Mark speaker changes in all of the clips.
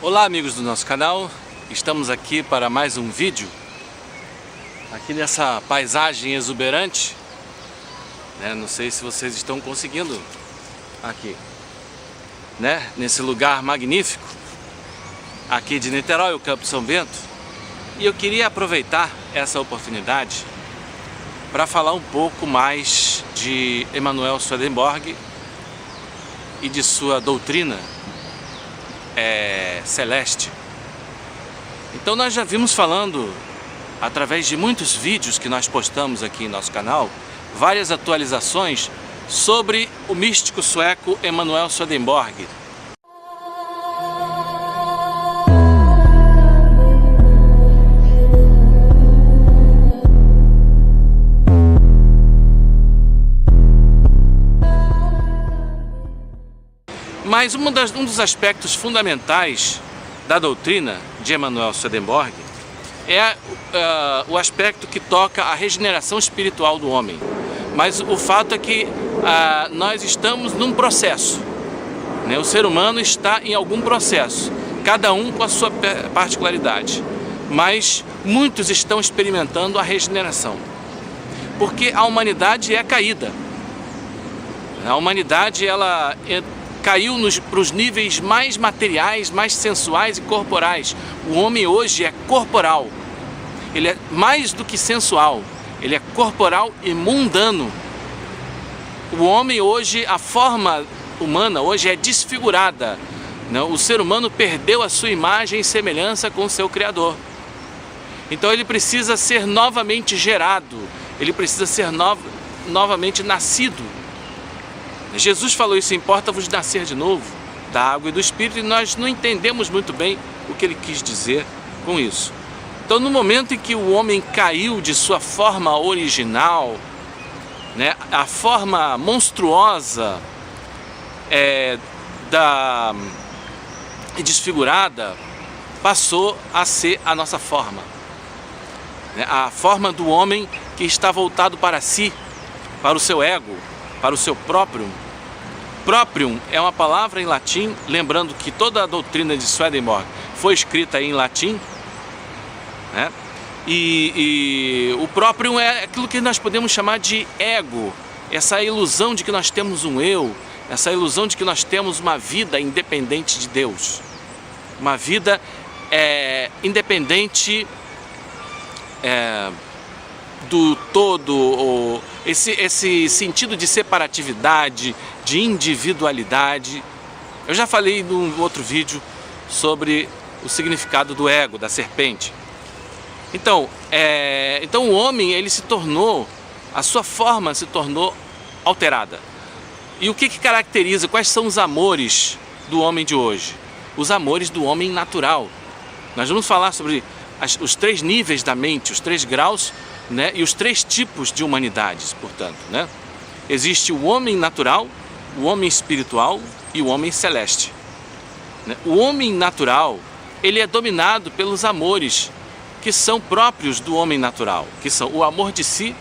Speaker 1: Olá amigos do nosso canal, estamos aqui para mais um vídeo aqui nessa paisagem exuberante, né? Não sei se vocês estão conseguindo aqui, né? Nesse lugar magnífico aqui de Niterói, o Campo São Bento. E eu queria aproveitar essa oportunidade para falar um pouco mais de Emanuel Swedenborg e de sua doutrina celeste. Então nós já vimos falando, através de muitos vídeos que nós postamos aqui em nosso canal, várias atualizações sobre o místico sueco Emanuel Swedenborg. Mas um dos aspectos fundamentais da doutrina de Emanuel Swedenborg é o aspecto que toca a regeneração espiritual do homem. Mas o fato é que nós estamos num processo, né? O ser humano está em algum processo, cada um com a sua particularidade. Mas muitos estão experimentando a regeneração, porque a humanidade é caída. A humanidade caiu para os níveis mais materiais, mais sensuais e corporais. O homem hoje é corporal. Ele é mais do que sensual. Ele é corporal e mundano. O homem hoje, a forma humana hoje é desfigurada. O ser humano perdeu a sua imagem e semelhança com o seu Criador. Então ele precisa ser novamente gerado. Ele precisa ser novamente nascido. Jesus falou isso: importa-vos nascer de novo da água e do Espírito, e nós não entendemos muito bem o que ele quis dizer com isso. Então, no momento em que o homem caiu de sua forma original, né, a forma monstruosa e desfigurada passou a ser a nossa forma, né, a forma do homem que está voltado para si, para o seu ego, para o seu próprio. Proprium é uma palavra em latim, lembrando que toda a doutrina de Swedenborg foi escrita em latim, né? E o proprium é aquilo que nós podemos chamar de ego, essa ilusão de que nós temos um eu, essa ilusão de que nós temos uma vida independente de Deus, uma vida independente do todo, esse sentido de separatividade, de individualidade. Eu já falei num outro vídeo sobre o significado do ego, da serpente. Então o homem, ele se tornou, a sua forma se tornou alterada. E o que caracteriza, quais são os amores do homem de hoje? Os amores do homem natural. Nós vamos falar sobre os 3 níveis da mente, os 3 graus, né, e os 3 tipos de humanidades, portanto, né? Existe o homem natural, o homem espiritual e o homem celeste, né? O homem natural, ele é dominado pelos amores que são próprios do homem natural, que são o amor de si,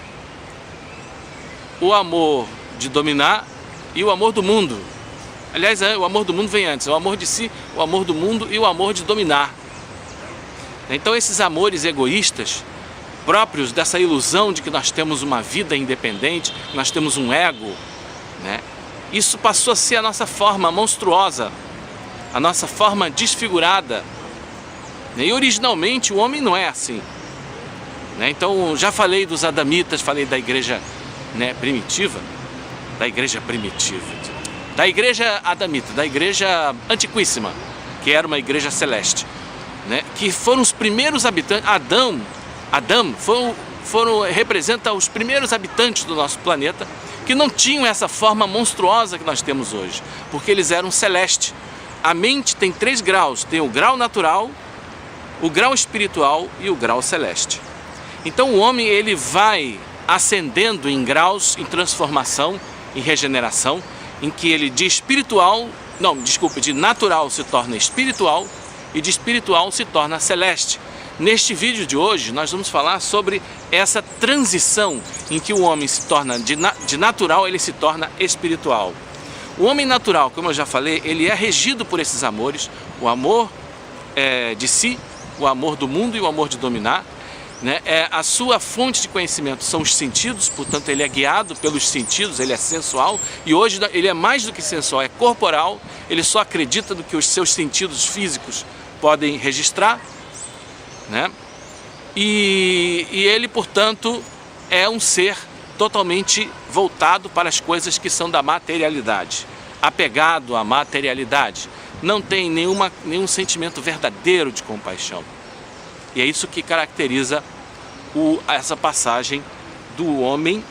Speaker 1: o amor de dominar e o amor do mundo. Aliás, o amor do mundo vem antes, o amor de si, o amor do mundo e o amor de dominar. Então esses amores egoístas, próprios dessa ilusão de que nós temos uma vida independente, nós temos um ego, né? Isso passou a ser a nossa forma monstruosa, a nossa forma desfigurada. E originalmente o homem não é assim, né? Então já falei dos adamitas, falei da igreja, né, primitiva, da igreja adamita, da igreja antiquíssima, que era uma igreja celeste, né? Que foram os primeiros habitantes. Adão representa os primeiros habitantes do nosso planeta, que não tinham essa forma monstruosa que nós temos hoje, porque eles eram celestes. A mente tem 3 graus, tem o grau natural, o grau espiritual e o grau celeste. Então o homem, ele vai ascendendo em graus, em transformação, em regeneração, em que ele de natural se torna espiritual e de espiritual se torna celeste. Neste vídeo de hoje nós vamos falar sobre essa transição em que o homem se torna de natural, ele se torna espiritual. O homem natural, como eu já falei, ele é regido por esses amores, o amor de si, o amor do mundo e o amor de dominar, né? A sua fonte de conhecimento são os sentidos, portanto ele é guiado pelos sentidos, ele é sensual, e hoje ele é mais do que sensual, é corporal, ele só acredita no que os seus sentidos físicos podem registrar, né? E ele, portanto, é um ser totalmente voltado para as coisas que são da materialidade, apegado à materialidade, não tem nenhum sentimento verdadeiro de compaixão. E é isso que caracteriza essa passagem do homem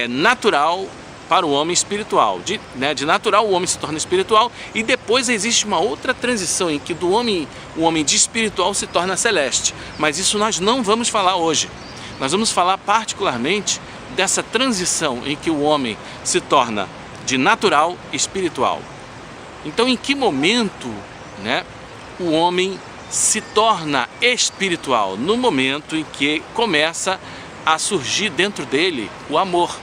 Speaker 1: natural para o homem espiritual. De natural o homem se torna espiritual, e depois existe uma outra transição em que o homem de espiritual se torna celeste. Mas isso nós não vamos falar hoje. Nós vamos falar particularmente dessa transição em que o homem se torna de natural espiritual. Então, em que momento, né, o homem se torna espiritual? No momento em que começa a surgir dentro dele o amor.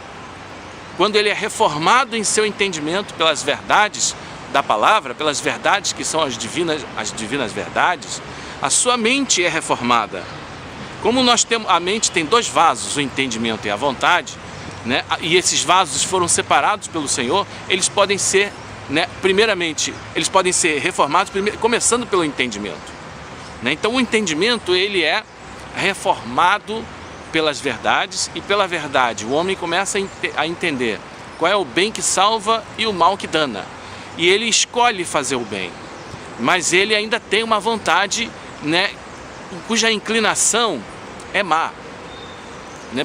Speaker 1: Quando ele é reformado em seu entendimento pelas verdades da palavra, pelas verdades que são as divinas verdades, a sua mente é reformada. Como nós temos, a mente tem dois vasos, o entendimento e a vontade, né, e esses vasos foram separados pelo Senhor, eles podem ser, né, primeiramente, eles podem ser reformados começando pelo entendimento. Então o entendimento ele é reformado pelas verdades, e pela verdade o homem começa a entender qual é o bem que salva e o mal que dana. E ele escolhe fazer o bem, mas ele ainda tem uma vontade, né, cuja inclinação é má.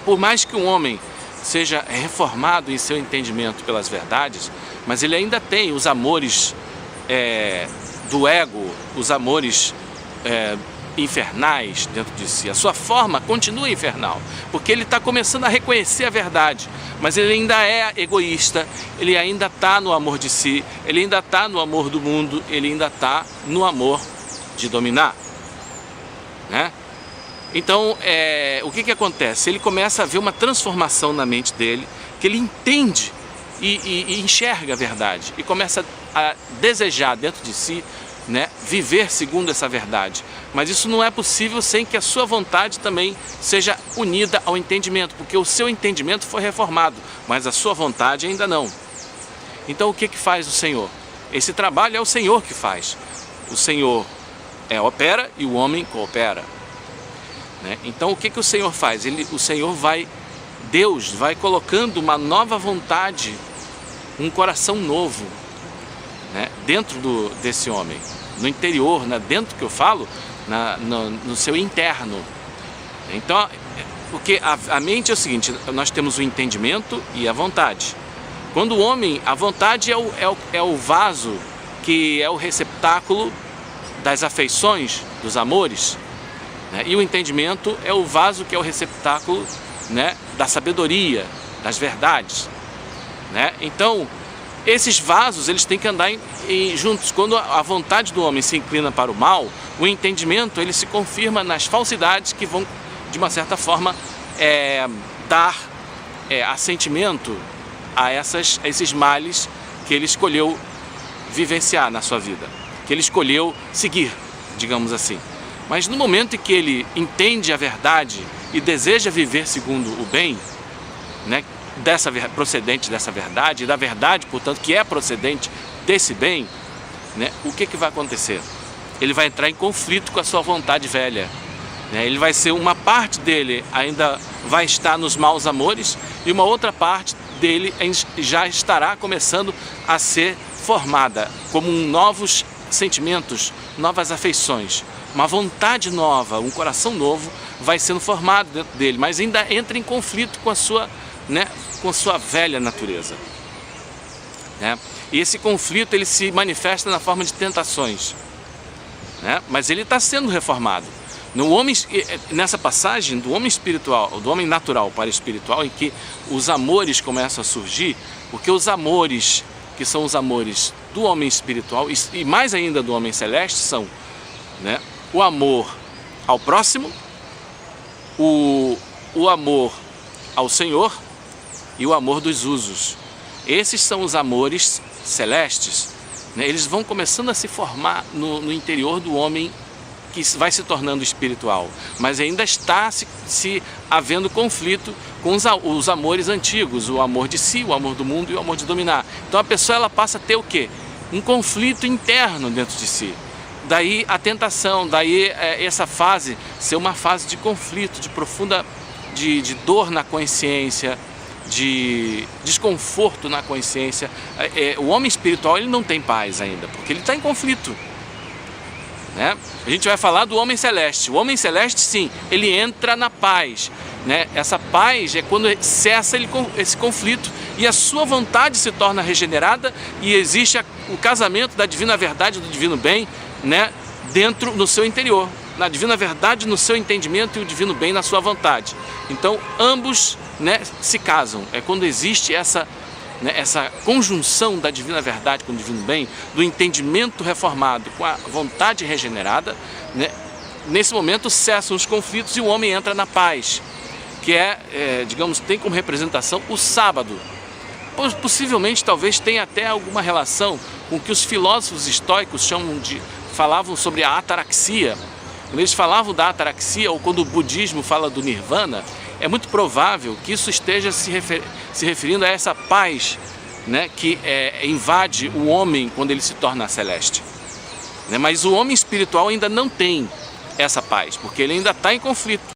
Speaker 1: Por mais que um homem seja reformado em seu entendimento pelas verdades, mas ele ainda tem os amores do ego, os amores infernais dentro de si. A sua forma continua infernal, porque ele está começando a reconhecer a verdade, mas ele ainda é egoísta, ele ainda está no amor de si, ele ainda está no amor do mundo, ele ainda está no amor de dominar, né? Então, o que acontece? Ele começa a ver uma transformação na mente dele, que ele entende e enxerga a verdade, e começa a desejar dentro de si, né, viver segundo essa verdade. Mas isso não é possível sem que a sua vontade também seja unida ao entendimento, porque o seu entendimento foi reformado, mas a sua vontade ainda não. Então o que faz o Senhor? Esse trabalho é o Senhor que faz. O Senhor opera e o homem coopera, né? Então o que o Senhor faz? Deus vai colocando uma nova vontade, um coração novo, né, dentro desse homem, no interior, dentro que eu falo, no seu interno. Então, porque a mente é o seguinte: nós temos o entendimento e a vontade. Quando o homem, a vontade é o vaso, que é o receptáculo das afeições, dos amores, né, e o entendimento é o vaso que é o receptáculo, né, da sabedoria, das verdades, né? Então, esses vasos eles têm que andar juntos. Quando a vontade do homem se inclina para o mal, o entendimento ele se confirma nas falsidades que vão, de uma certa forma, dar assentimento a esses males que ele escolheu vivenciar na sua vida, que ele escolheu seguir, digamos assim. Mas no momento em que ele entende a verdade e deseja viver segundo o bem, né, procedente dessa verdade, e da verdade, portanto, que é procedente desse bem, né, o que vai acontecer? Ele vai entrar em conflito com a sua vontade velha, né? Ele vai ser, uma parte dele ainda vai estar nos maus amores, e uma outra parte dele já estará começando a ser formada como novos sentimentos, novas afeições, uma vontade nova, um coração novo vai sendo formado dentro dele, mas ainda entra em conflito com a sua, né, com sua velha natureza, né? E esse conflito ele se manifesta na forma de tentações, né? Mas ele está sendo reformado. No homem, nessa passagem do homem espiritual, do homem natural para espiritual, em que os amores começam a surgir, porque os amores que são os amores do homem espiritual e mais ainda do homem celeste são, né, o amor ao próximo, o amor ao Senhor e o amor dos usos. Esses são os amores celestes, né? Eles vão começando a se formar no interior do homem, que vai se tornando espiritual, mas ainda está se havendo conflito com os amores antigos, o amor de si, o amor do mundo e o amor de dominar. Então a pessoa, ela passa a ter o quê? Um conflito interno dentro de si. Daí a tentação, daí essa fase ser uma fase de conflito, de profunda, de dor na consciência, de desconforto na consciência. O homem espiritual, ele não tem paz ainda, porque ele está em conflito, né? A gente vai falar do homem celeste. O homem celeste, sim, ele entra na paz, né? Essa paz é quando cessa esse conflito e a sua vontade se torna regenerada e existe o casamento da divina verdade, do divino bem, né? Dentro, no seu interior, na divina verdade, no seu entendimento, e o divino bem na sua vontade. Então ambos, né, se casam. É quando existe essa conjunção da divina verdade com o divino bem, do entendimento reformado com a vontade regenerada, né? Nesse momento cessam os conflitos e o homem entra na paz, que digamos, tem como representação o sábado. Possivelmente, talvez tenha até alguma relação com o que os filósofos estoicos falavam sobre a ataraxia. Quando eles falavam da ataraxia, ou quando o budismo fala do nirvana, é muito provável que isso esteja se referindo a essa paz, né, que invade o homem quando ele se torna celeste, né? Mas o homem espiritual ainda não tem essa paz, porque ele ainda está em conflito.